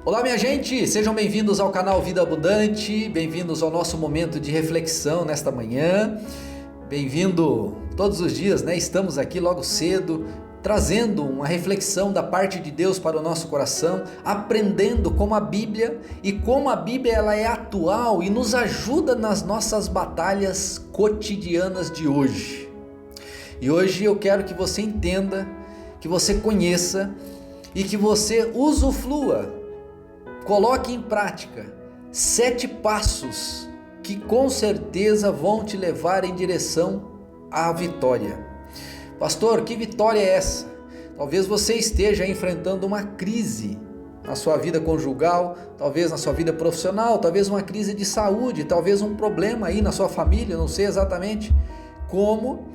Olá, minha gente, sejam bem-vindos ao canal Vida Abundante, bem-vindos ao nosso momento de reflexão nesta manhã, bem-vindo todos os dias, né? Estamos aqui logo cedo, trazendo uma reflexão da parte de Deus para o nosso coração, aprendendo como a Bíblia ela é atual e nos ajuda nas nossas batalhas cotidianas de hoje. E hoje eu quero que você entenda, que você conheça e que você usufrua. Coloque em prática 7 passos que com certeza vão te levar em direção à vitória. Pastor, que vitória é essa? Talvez você esteja enfrentando uma crise na sua vida conjugal, talvez na sua vida profissional, talvez uma crise de saúde, talvez um problema aí na sua família, não sei exatamente como,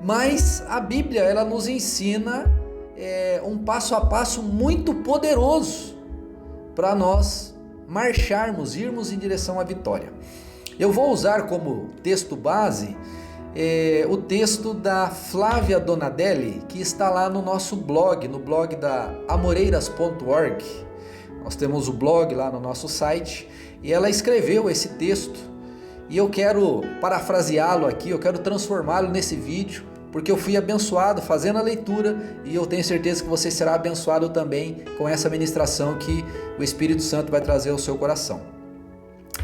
mas a Bíblia ela nos ensina um passo a passo muito poderoso para nós marcharmos, irmos em direção à vitória. Eu vou usar como texto base o texto da Flávia Donadelli, que está lá no nosso blog, no blog da amoreiras.org. Nós temos o blog lá no nosso site e ela escreveu esse texto e eu quero parafraseá-lo aqui, eu quero transformá-lo nesse vídeo, porque eu fui abençoado fazendo a leitura e eu tenho certeza que você será abençoado também com essa ministração que o Espírito Santo vai trazer ao seu coração.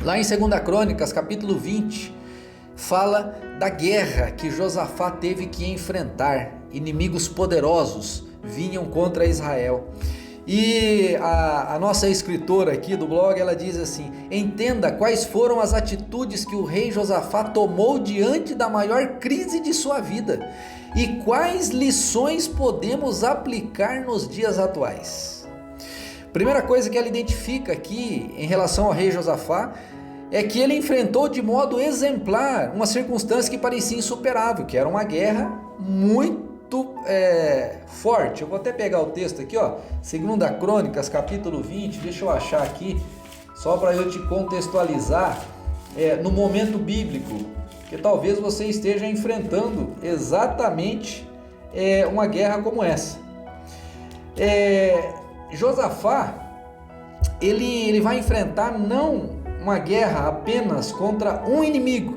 Lá em 2 Crônicas, capítulo 20, fala da guerra que Josafá teve que enfrentar. Inimigos poderosos vinham contra Israel. E a nossa escritora aqui do blog, ela diz assim: entenda quais foram as atitudes que o rei Josafá tomou diante da maior crise de sua vida e quais lições podemos aplicar nos dias atuais. Primeira coisa que ela identifica aqui em relação ao rei Josafá é que ele enfrentou de modo exemplar uma circunstância que parecia insuperável, que era uma guerra muito forte. Eu vou até pegar o texto aqui, ó, 2 Crônicas, capítulo 20, deixa eu achar aqui, só para eu te contextualizar no momento bíblico, que talvez você esteja enfrentando exatamente uma guerra como essa. Josafá, ele vai enfrentar não uma guerra apenas contra um inimigo,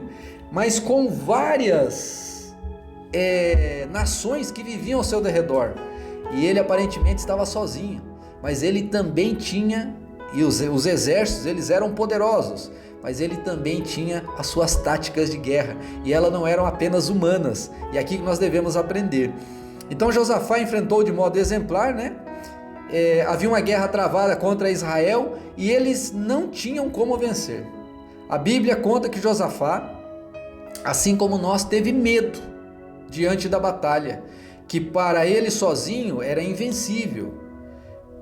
mas com várias nações que viviam ao seu derredor, e ele aparentemente estava sozinho, mas ele também tinha, e os exércitos eles eram poderosos, mas ele também tinha as suas táticas de guerra, e elas não eram apenas humanas, e aqui que nós devemos aprender. Então Josafá enfrentou de modo exemplar, né? Havia uma guerra travada contra Israel, e eles não tinham como vencer. A Bíblia conta que Josafá, assim como nós, teve medo diante da batalha, que para ele sozinho era invencível,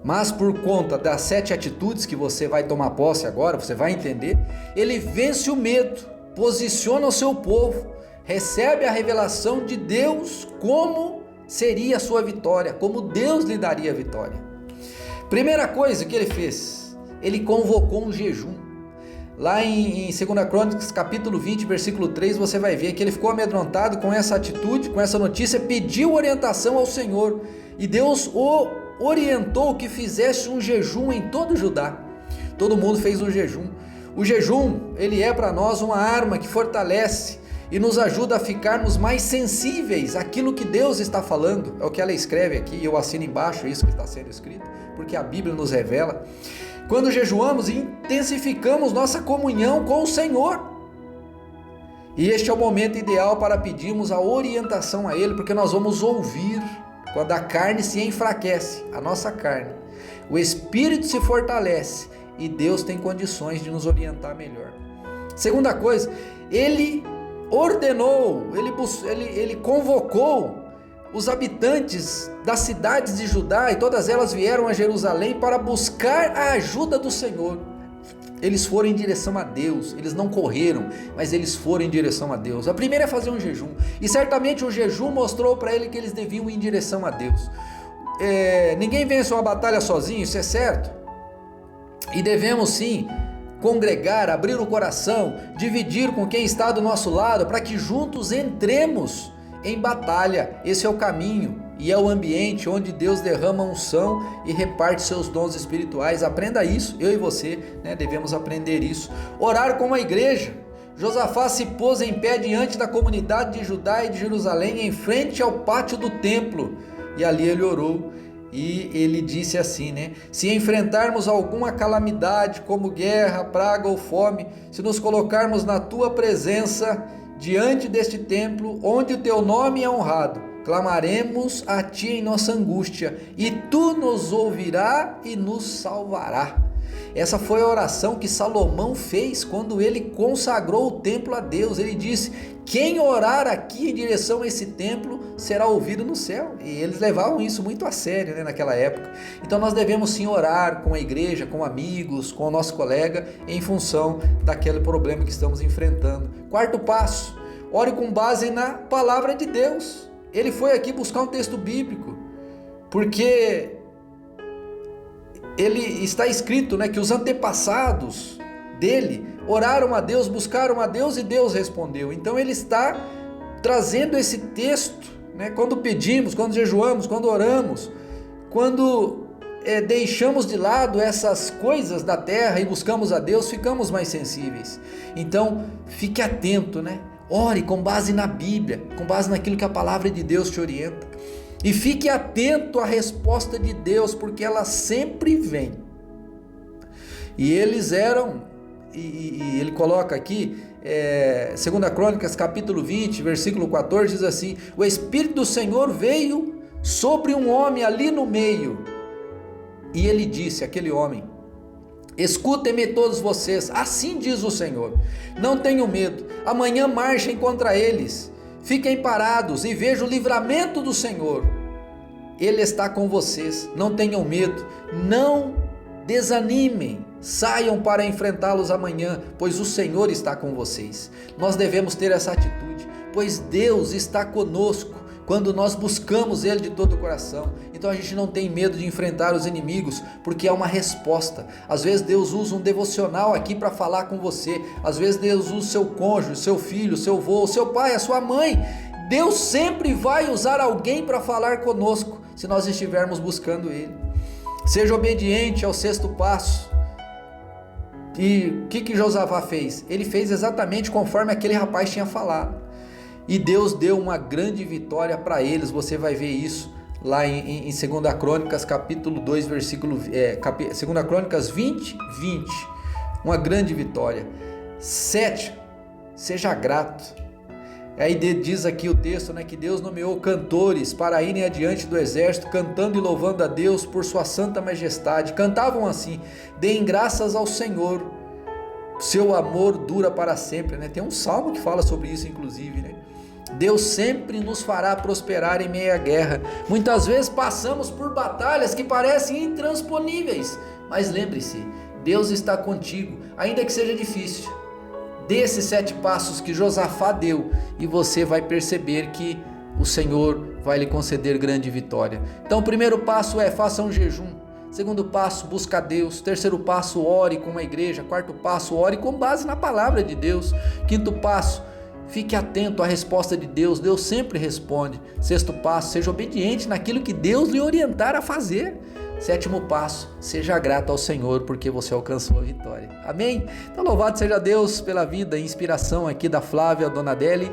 mas por conta das 7 atitudes que você vai tomar posse agora, você vai entender, ele vence o medo, posiciona o seu povo, recebe a revelação de Deus, como seria a sua vitória, como Deus lhe daria a vitória. Primeira coisa que ele fez, ele convocou um jejum. Lá em 2 Crônicas, capítulo 20, versículo 3, você vai ver que ele ficou amedrontado com essa atitude, com essa notícia, pediu orientação ao Senhor, e Deus o orientou que fizesse um jejum em todo Judá. Todo mundo fez um jejum. O jejum, ele é para nós uma arma que fortalece e nos ajuda a ficarmos mais sensíveis àquilo que Deus está falando. É o que ela escreve aqui, eu assino embaixo isso que está sendo escrito, porque a Bíblia nos revela. Quando jejuamos, intensificamos nossa comunhão com o Senhor. E este é o momento ideal para pedirmos a orientação a Ele, porque nós vamos ouvir quando a carne se enfraquece, a nossa carne. O Espírito se fortalece e Deus tem condições de nos orientar melhor. Segunda coisa, Ele ordenou, ele convocou os habitantes das cidades de Judá, e todas elas vieram a Jerusalém para buscar a ajuda do Senhor. Eles foram em direção a Deus, eles não correram, mas eles foram em direção a Deus. A primeira é fazer um jejum, e certamente o jejum mostrou para ele que eles deviam ir em direção a Deus. Ninguém vence uma batalha sozinho, isso é certo, e devemos sim congregar, abrir o coração, dividir com quem está do nosso lado, para que juntos entremos em batalha. Esse é o caminho e é o ambiente onde Deus derrama unção e reparte seus dons espirituais. Aprenda isso, eu e você, né, devemos aprender isso. Orar como a igreja. Josafá se pôs em pé diante da comunidade de Judá e de Jerusalém, em frente ao pátio do templo, e ali ele orou. E ele disse assim, né? Se enfrentarmos alguma calamidade, como guerra, praga ou fome, se nos colocarmos na tua presença, diante deste templo, onde o teu nome é honrado, clamaremos a ti em nossa angústia, e tu nos ouvirás e nos salvará. Essa foi a oração que Salomão fez quando ele consagrou o templo a Deus. Ele disse: quem orar aqui em direção a esse templo será ouvido no céu. E eles levavam isso muito a sério, né, naquela época. Então nós devemos sim orar com a igreja, com amigos, com o nosso colega, em função daquele problema que estamos enfrentando. Quarto passo: ore com base na palavra de Deus. Ele foi aqui buscar um texto bíblico, porque ele está escrito, né, que os antepassados dele oraram a Deus, buscaram a Deus e Deus respondeu. Então ele está trazendo esse texto, né, quando pedimos, quando jejuamos, quando oramos, quando deixamos de lado essas coisas da terra e buscamos a Deus, ficamos mais sensíveis. Então fique atento, né? Ore com base na Bíblia, com base naquilo que a palavra de Deus te orienta. E fique atento à resposta de Deus, porque ela sempre vem. E eles eram, e ele coloca aqui, 2 Crônicas capítulo 20, versículo 14, diz assim: o Espírito do Senhor veio sobre um homem ali no meio, e ele disse, aquele homem: escutem-me todos vocês, assim diz o Senhor, não tenham medo, amanhã marchem contra eles, fiquem parados e vejam o livramento do Senhor. Ele está com vocês, não tenham medo, não desanimem, saiam para enfrentá-los amanhã, pois o Senhor está com vocês. Nós devemos ter essa atitude, pois Deus está conosco quando nós buscamos Ele de todo o coração. Então a gente não tem medo de enfrentar os inimigos, porque é uma resposta. Às vezes Deus usa um devocional aqui para falar com você, às vezes Deus usa o seu cônjuge, o seu filho, o seu avô, o seu pai, a sua mãe. Deus sempre vai usar alguém para falar conosco, se nós estivermos buscando Ele. Seja obediente ao 6º passo. E o que Josafá fez? Ele fez exatamente conforme aquele rapaz tinha falado. E Deus deu uma grande vitória para eles. Você vai ver isso lá em 2 Crônicas capítulo 2, versículo 2 Crônicas 20. Uma grande vitória. 7. Seja grato. Aí diz aqui o texto, né, que Deus nomeou cantores para irem adiante do exército, cantando e louvando a Deus por sua santa majestade. Cantavam assim: deem graças ao Senhor, seu amor dura para sempre, né? Tem um salmo que fala sobre isso, inclusive, né? Deus sempre nos fará prosperar em meio à guerra. Muitas vezes passamos por batalhas que parecem intransponíveis, mas lembre-se, Deus está contigo, ainda que seja difícil. Dê esses 7 passos que Josafá deu e você vai perceber que o Senhor vai lhe conceder grande vitória. Então o primeiro passo é: faça um jejum. Segundo passo, busca a Deus. Terceiro passo, ore com a igreja. Quarto passo, ore com base na palavra de Deus. Quinto passo, fique atento à resposta de Deus. Deus sempre responde. Sexto passo, seja obediente naquilo que Deus lhe orientar a fazer. Sétimo passo, seja grato ao Senhor porque você alcançou a vitória. Amém? Então louvado seja Deus pela vida e inspiração aqui da Flávia Donadelli.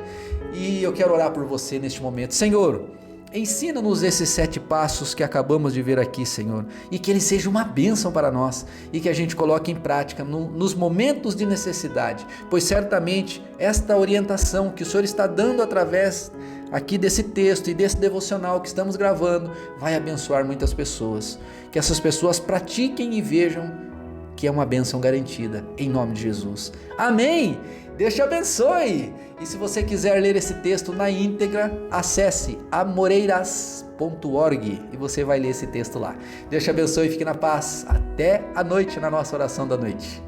E eu quero orar por você neste momento. Senhor, ensina-nos esses 7 passos que acabamos de ver aqui, Senhor, e que eles sejam uma bênção para nós e que a gente coloque em prática nos momentos de necessidade, pois certamente esta orientação que o Senhor está dando através aqui desse texto e desse devocional que estamos gravando vai abençoar muitas pessoas, que essas pessoas pratiquem e vejam que é uma bênção garantida, em nome de Jesus. Amém! Deus te abençoe! E se você quiser ler esse texto na íntegra, acesse amoreiras.org e você vai ler esse texto lá. Deus te abençoe e fique na paz. Até a noite na nossa oração da noite.